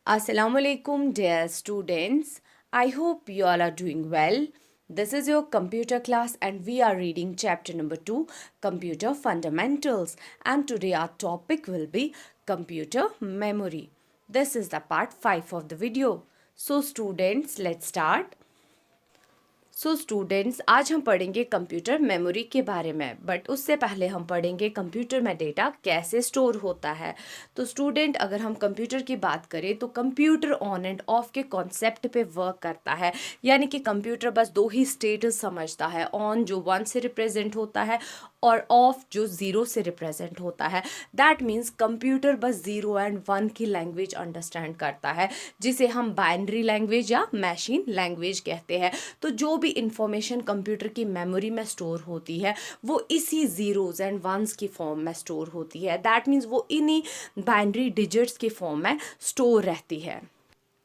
Assalamualaikum, dear students. I hope you all are doing well. This is your computer class, and we are reading chapter number 2, Computer Fundamentals. And today our topic will be computer memory. This is the part 5 of the video. So, students, let's start. Students आज हम पढ़ेंगे computer memory के बारे में, but उससे पहले हम पढ़ेंगे कंप्यूटर में डेटा कैसे स्टोर होता है। तो स्टूडेंट, अगर हम कंप्यूटर की बात करें तो कंप्यूटर ऑन एंड ऑफ के कॉन्सेप्ट पे वर्क करता है। यानी कि कंप्यूटर बस दो ही स्टेटस समझता है, ऑन जो 1 से रिप्रेजेंट होता है और ऑफ जो 0 से रिप्रेजेंट होता है। दैट मीन्स कंप्यूटर बस 0 एंड 1 की लैंग्वेज अंडरस्टैंड करता है, जिसे हम बाइनरी लैंग्वेज या मशीन लैंग्वेज कहते हैं। तो जो भी इंफॉर्मेशन कंप्यूटर की मेमोरी में स्टोर होती है वो इसी जीरोज एंड वंस की फॉर्म में स्टोर होती है। दैट मीन्स वो इन्हीं बाइनरी डिजिट्स की फॉर्म में स्टोर रहती है।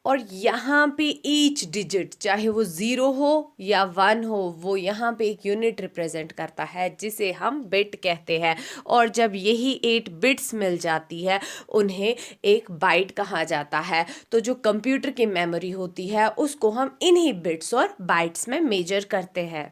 और यहाँ पे ईच डिजिट, चाहे वो 0 हो या 1 हो, वो यहाँ पे एक यूनिट रिप्रेजेंट करता है जिसे हम बिट कहते हैं। और जब यही 8 बिट्स मिल जाती है उन्हें एक बाइट कहा जाता है। तो जो कंप्यूटर की मेमोरी होती है उसको हम इन्हीं बिट्स और बाइट्स में मेजर करते हैं।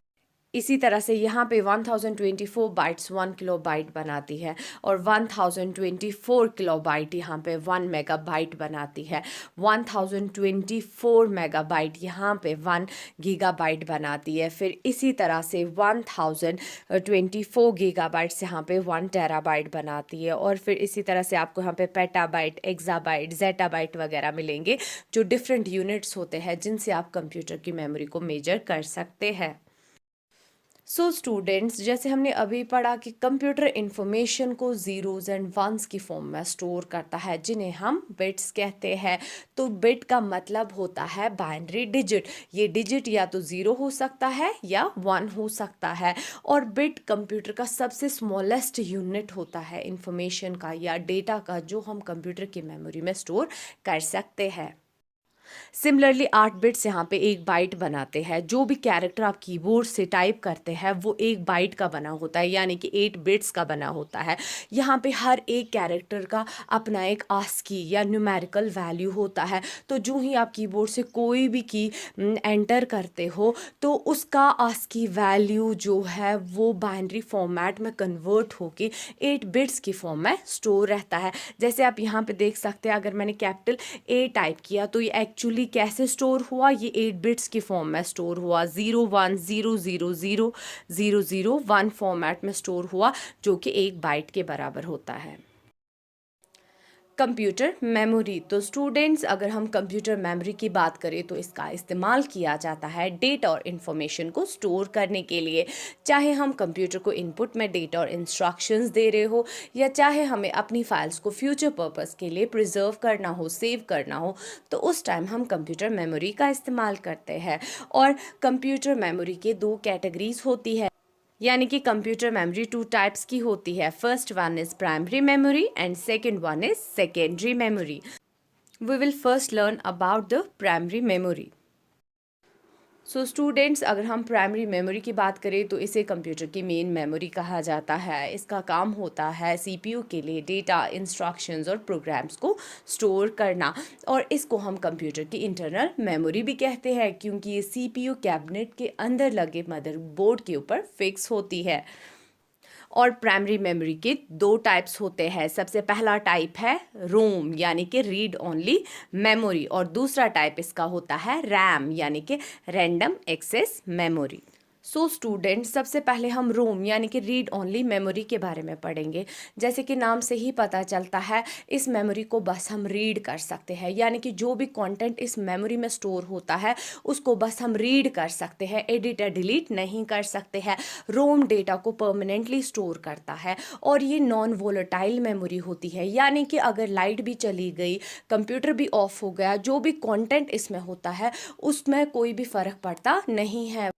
इसी तरह से यहाँ पे 1024 बाइट्स 1 किलो बाइट बनाती है और 1024 किलो बाइट यहाँ पे 1 मेगाबाइट बनाती है। 1024 मेगाबाइट यहाँ पे 1 गीगाबाइट बनाती है। फिर इसी तरह से 1024 गीगाबाइट्स यहाँ पे 1 टेराबाइट बनाती है। और फिर इसी तरह से आपको यहाँ पे पेटाबाइट, एक्साबाइट, जेटाबाइट वगैरह मिलेंगे, जो डिफरेंट यूनिट्स होते हैं जिनसे आप कंप्यूटर की मेमोरी को मेजर कर सकते हैं। स्टूडेंट्स, जैसे हमने अभी पढ़ा कि कंप्यूटर इंफॉर्मेशन को ज़ीरोज़ एंड वंस की फॉर्म में स्टोर करता है, जिन्हें हम बिट्स कहते हैं। तो बिट का मतलब होता है बाइनरी डिजिट। ये डिजिट या तो 0 हो सकता है या 1 हो सकता है। और बिट कंप्यूटर का सबसे स्मॉलेस्ट यूनिट होता है इंफॉर्मेशन का या डेटा का, जो हम कंप्यूटर की मेमोरी में स्टोर कर सकते हैं। सिमिलरली 8 बिट्स यहाँ पे एक बाइट बनाते हैं। जो भी कैरेक्टर आप कीबोर्ड से टाइप करते हैं वो एक बाइट का बना होता है, यानी कि 8 बिट्स का बना होता है। यहाँ पे हर एक कैरेक्टर का अपना एक आस्की या न्यूमेरिकल वैल्यू होता है। तो जो ही आप कीबोर्ड से कोई भी की एंटर करते हो तो उसका आस्की वैल्यू जो है वो बाइनरी फॉर्मेट में कन्वर्ट होके 8 बिट्स की फॉर्म में स्टोर रहता है। जैसे आप यहाँ पे देख सकते हैं, अगर मैंने कैपिटल A टाइप किया तो ये एक्चुअली कैसे स्टोर हुआ, ये 8 बिट्स की फॉर्म में स्टोर हुआ। 0100000001 फॉर्मेट में स्टोर हुआ, जो कि 1 बाइट के बराबर होता है। कंप्यूटर मेमोरी, तो स्टूडेंट्स, अगर हम कंप्यूटर मेमोरी की बात करें तो इसका इस्तेमाल किया जाता है डेटा और इन्फॉर्मेशन को स्टोर करने के लिए। चाहे हम कंप्यूटर को इनपुट में डेटा और इंस्ट्रक्शंस दे रहे हो, या चाहे हमें अपनी फाइल्स को फ्यूचर पर्पस के लिए प्रिजर्व करना हो, सेव करना हो, तो उस टाइम हम कंप्यूटर मेमोरी का इस्तेमाल करते हैं। और कंप्यूटर मेमोरी के 2 कैटेगरीज होती है, यानी कि कंप्यूटर मेमोरी 2 टाइप्स की होती है। First one is primary memory and second one is secondary memory. We will first learn about the primary memory. Students, अगर हम प्राइमरी मेमोरी की बात करें तो इसे कंप्यूटर की मेन मेमोरी कहा जाता है। इसका काम होता है सीपीयू के लिए डेटा, इंस्ट्रक्शंस और प्रोग्राम्स को स्टोर करना। और इसको हम कंप्यूटर की इंटरनल मेमोरी भी कहते हैं, क्योंकि ये सीपीयू कैबिनेट के अंदर लगे मदरबोर्ड के ऊपर फिक्स होती है। और प्राइमरी मेमोरी के 2 टाइप्स होते हैं। सबसे पहला टाइप है रोम, यानी कि रीड ओनली मेमोरी, और दूसरा टाइप इसका होता है रैम, यानी कि रैंडम एक्सेस मेमोरी। स्टूडेंट, सबसे पहले हम रोम यानी कि रीड ओनली मेमोरी के बारे में पढ़ेंगे। जैसे कि नाम से ही पता चलता है, इस मेमोरी को बस हम रीड कर सकते हैं, यानी कि जो भी कंटेंट इस मेमोरी में स्टोर होता है उसको बस हम रीड कर सकते हैं, एडिट या डिलीट नहीं कर सकते हैं। रोम डेटा को परमानेंटली स्टोर करता है और ये नॉन वोलेटाइल मेमोरी होती है, यानी कि अगर लाइट भी चली गई, कंप्यूटर भी ऑफ हो गया, जो भी कंटेंट इसमें होता है उसमें कोई भी फ़र्क पड़ता नहीं है,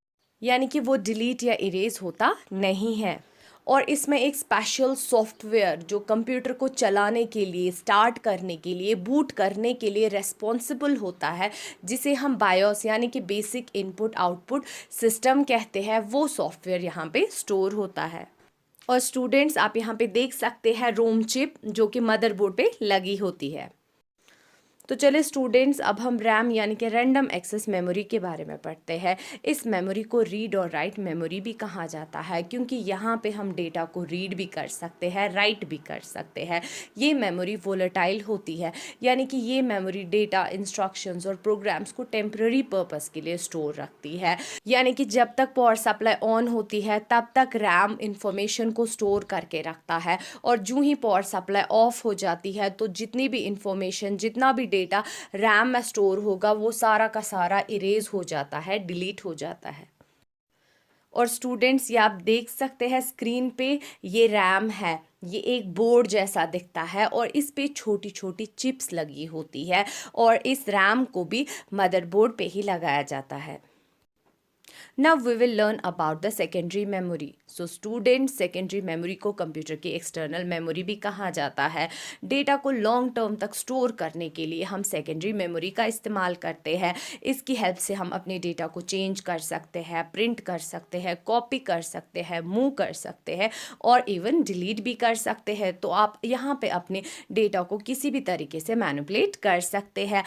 यानी कि वो डिलीट या इरेज होता नहीं है। और इसमें एक स्पेशल सॉफ्टवेयर जो कंप्यूटर को चलाने के लिए, स्टार्ट करने के लिए, बूट करने के लिए रेस्पॉन्सिबल होता है, जिसे हम बायोस यानी कि बेसिक इनपुट आउटपुट सिस्टम कहते हैं, वो सॉफ्टवेयर यहाँ पे स्टोर होता है। और स्टूडेंट्स, आप यहाँ पे देख सकते हैं रोम चिप जो कि मदरबोर्ड पे लगी होती है। तो चलिए स्टूडेंट्स, अब हम रैम यानी कि रैंडम एक्सेस मेमोरी के बारे में पढ़ते हैं। इस मेमोरी को रीड और राइट मेमोरी भी कहा जाता है, क्योंकि यहाँ पे हम डेटा को रीड भी कर सकते हैं, राइट भी कर सकते हैं। ये मेमोरी वोलेटाइल होती है, यानी कि ये मेमोरी डेटा, इंस्ट्रक्शंस और प्रोग्राम्स को टेम्पररी पर्पस के लिए स्टोर रखती है। यानी कि जब तक पावर सप्लाई ऑन होती है तब तक रैम इंफॉर्मेशन को स्टोर करके रखता है, और जो ही पावर सप्लाई ऑफ हो जाती है तो जितनी भी इंफॉर्मेशन, जितना भी डेटा रैम में स्टोर होगा वो सारा का सारा इरेज हो जाता है, डिलीट हो जाता है। और स्टूडेंट्स, ये आप देख सकते हैं स्क्रीन पे, ये रैम है। ये एक बोर्ड जैसा दिखता है और इस पे छोटी छोटी चिप्स लगी होती है, और इस रैम को भी मदरबोर्ड पे ही लगाया जाता है। Now we will learn about the secondary memory. So students, secondary memory को कंप्यूटर की एक्सटर्नल मेमोरी भी कहा जाता है। डेटा को लॉन्ग टर्म तक स्टोर करने के लिए हम सेकेंडरी मेमोरी का इस्तेमाल करते हैं। इसकी हेल्प से हम अपने डेटा को चेंज कर सकते हैं, प्रिंट कर सकते हैं, कॉपी कर सकते हैं, मूव कर सकते हैं और इवन डिलीट भी कर सकते हैं। तो आप यहाँ पे अपने डेटा को किसी भी तरीके से मैनिपुलेट कर सकते हैं।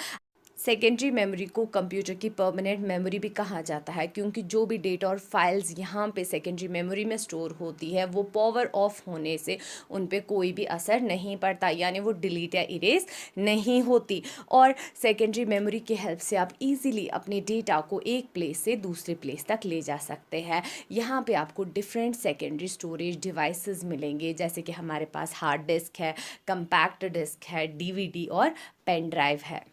सेकेंडरी मेमोरी को कंप्यूटर की परमानेंट मेमोरी भी कहा जाता है, क्योंकि जो भी डेटा और फाइल्स यहाँ पे सेकेंडरी मेमोरी में स्टोर होती है वो पावर ऑफ होने से उन पे कोई भी असर नहीं पड़ता, यानी वो डिलीट या इरेज नहीं होती। और सेकेंडरी मेमोरी की हेल्प से आप इजीली अपने डेटा को एक प्लेस से दूसरे प्लेस तक ले जा सकते हैं। यहाँ पे आपको डिफरेंट सेकेंडरी स्टोरेज डिवाइसेस मिलेंगे, जैसे कि हमारे पास हार्ड डिस्क है, कंपैक्ट डिस्क है, डीवीडी और पेन ड्राइव है।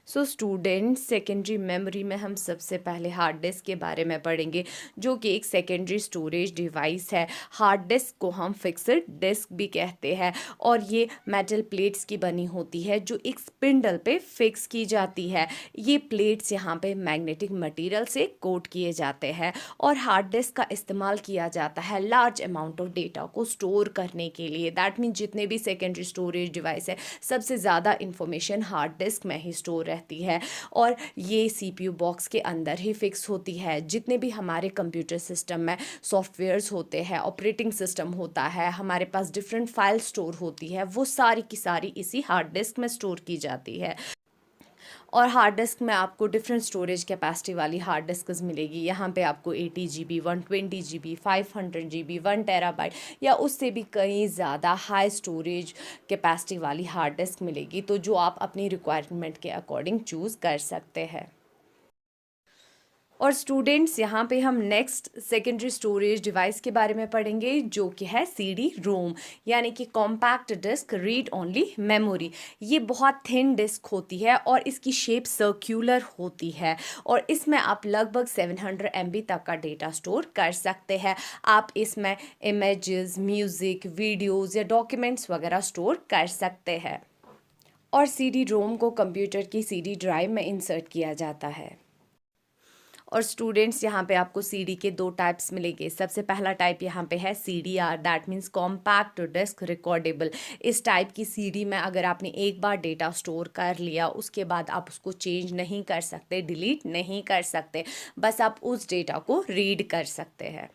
सो स्टूडेंट्स, सेकेंडरी मेमोरी में हम सबसे पहले हार्ड डिस्क के बारे में पढ़ेंगे, जो कि एक सेकेंडरी स्टोरेज डिवाइस है। हार्ड डिस्क को हम फिक्स्ड डिस्क भी कहते हैं, और ये मेटल प्लेट्स की बनी होती है जो एक स्पिंडल पे फिक्स की जाती है। ये प्लेट्स यहाँ पे मैग्नेटिक मटेरियल से कोट किए जाते हैं, और हार्ड डिस्क का इस्तेमाल किया जाता है लार्ज अमाउंट ऑफ डेटा को स्टोर करने के लिए। दैट मीन्स जितने भी सेकेंडरी स्टोरेज डिवाइस है, सबसे ज़्यादा इंफॉर्मेशन हार्ड डिस्क में ही स्टोर रहती है, और ये सीपीयू बॉक्स के अंदर ही फिक्स होती है। जितने भी हमारे कंप्यूटर सिस्टम में सॉफ्टवेयर्स होते हैं, ऑपरेटिंग सिस्टम होता है, हमारे पास डिफरेंट फाइल स्टोर होती है, वो सारी की सारी इसी हार्ड डिस्क में स्टोर की जाती है। और हार्ड डिस्क में आपको डिफरेंट स्टोरेज कैपेसिटी वाली हार्ड डिस्क मिलेगी। यहाँ पे आपको 80 GB, 120 GB, 500 GB, 1 टेराबाइट या उससे भी कई ज़्यादा हाई स्टोरेज कैपेसिटी वाली हार्ड डिस्क मिलेगी, तो जो आप अपनी रिक्वायरमेंट के अकॉर्डिंग चूज़ कर सकते हैं। और स्टूडेंट्स, यहाँ पे हम नेक्स्ट सेकेंडरी स्टोरेज डिवाइस के बारे में पढ़ेंगे, जो कि है CD रोम, यानी कि compact disc read only memory. ये बहुत थिन डिस्क होती है और इसकी शेप सर्क्यूलर होती है, और इसमें आप लगभग 700 MB तक का डेटा स्टोर कर सकते हैं। आप इसमें इमेजेस, म्यूज़िक, वीडियोज़ या डॉक्यूमेंट्स वगैरह स्टोर कर सकते हैं। और CD रोम को कंप्यूटर की CD ड्राइव में इंसर्ट किया जाता है। और स्टूडेंट्स, यहाँ पे आपको CD के 2 टाइप्स मिलेंगे। सबसे पहला टाइप यहाँ पे है CDR, that means compact disc recordable. इस टाइप की CD में अगर आपने एक बार डेटा स्टोर कर लिया, उसके बाद आप उसको चेंज नहीं कर सकते, डिलीट नहीं कर सकते, बस आप उस डेटा को रीड कर सकते हैं।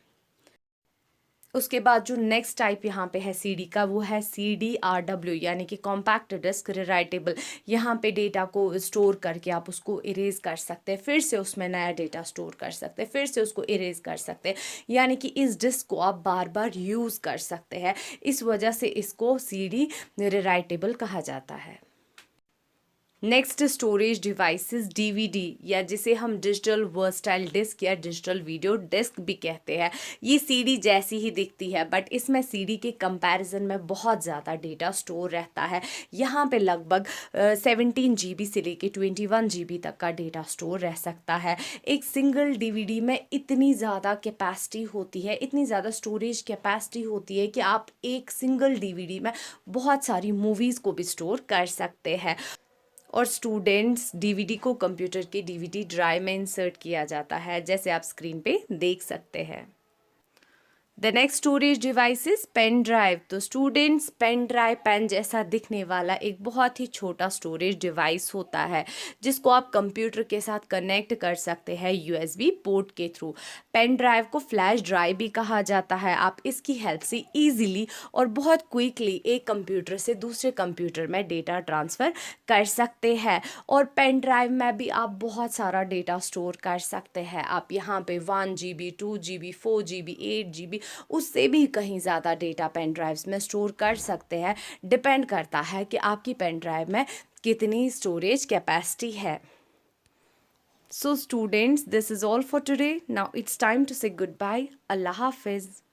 उसके बाद जो नेक्स्ट टाइप यहाँ पे है CD का, वो है CDRW, यानी कि कॉम्पैक्ट डिस्क रिराइटेबल। यहाँ पे डेटा को स्टोर करके आप उसको इरेज कर सकते हैं, फिर से उसमें नया डेटा स्टोर कर सकते हैं, फिर से उसको इरेज कर सकते हैं, यानी कि इस डिस्क को आप बार बार यूज़ कर सकते हैं। इस वजह से इसको CD रिराइटेबल कहा जाता है। नेक्स्ट स्टोरेज डिवाइसेस DVD, या जिसे हम डिजिटल वर्सटाइल डिस्क या डिजिटल वीडियो डिस्क भी कहते हैं। ये CD जैसी ही दिखती है, बट इसमें CD के कंपैरिजन में बहुत ज़्यादा डेटा स्टोर रहता है। यहाँ पे लगभग 17 GB से लेके 21 GB तक का डेटा स्टोर रह सकता है। एक सिंगल DVD में इतनी ज़्यादा कैपेसिटी होती है, इतनी ज़्यादा स्टोरेज कैपेसिटी होती है कि आप एक सिंगल DVD में बहुत सारी मूवीज़ को भी स्टोर कर सकते हैं। और स्टूडेंट्स, DVD को कंप्यूटर के DVD ड्राइव में इंसर्ट किया जाता है, जैसे आप स्क्रीन पे देख सकते हैं। The next storage device is pen drive. तो स्टूडेंट्स, पेन ड्राइव पेन जैसा दिखने वाला एक बहुत ही छोटा स्टोरेज डिवाइस होता है जिसको आप कंप्यूटर के साथ कनेक्ट कर सकते हैं यूएसबी पोर्ट के थ्रू। पेन ड्राइव को फ्लैश ड्राइव भी कहा जाता है। आप इसकी हेल्प से इजीली और बहुत क्विकली एक कंप्यूटर से दूसरे कंप्यूटर में डेटा ट्रांसफ़र कर सकते हैं। और पेन ड्राइव में भी आप बहुत सारा डेटा स्टोर कर सकते हैं। आप यहाँ पे 1 GB 2 GB 4 GB 8 GB उससे भी कहीं ज़्यादा डेटा पेन ड्राइव्स में स्टोर कर सकते हैं। डिपेंड करता है कि आपकी पेन ड्राइव में कितनी स्टोरेज कैपेसिटी है। So students, this is all for today. Now it's time to say goodbye. Allah Hafiz.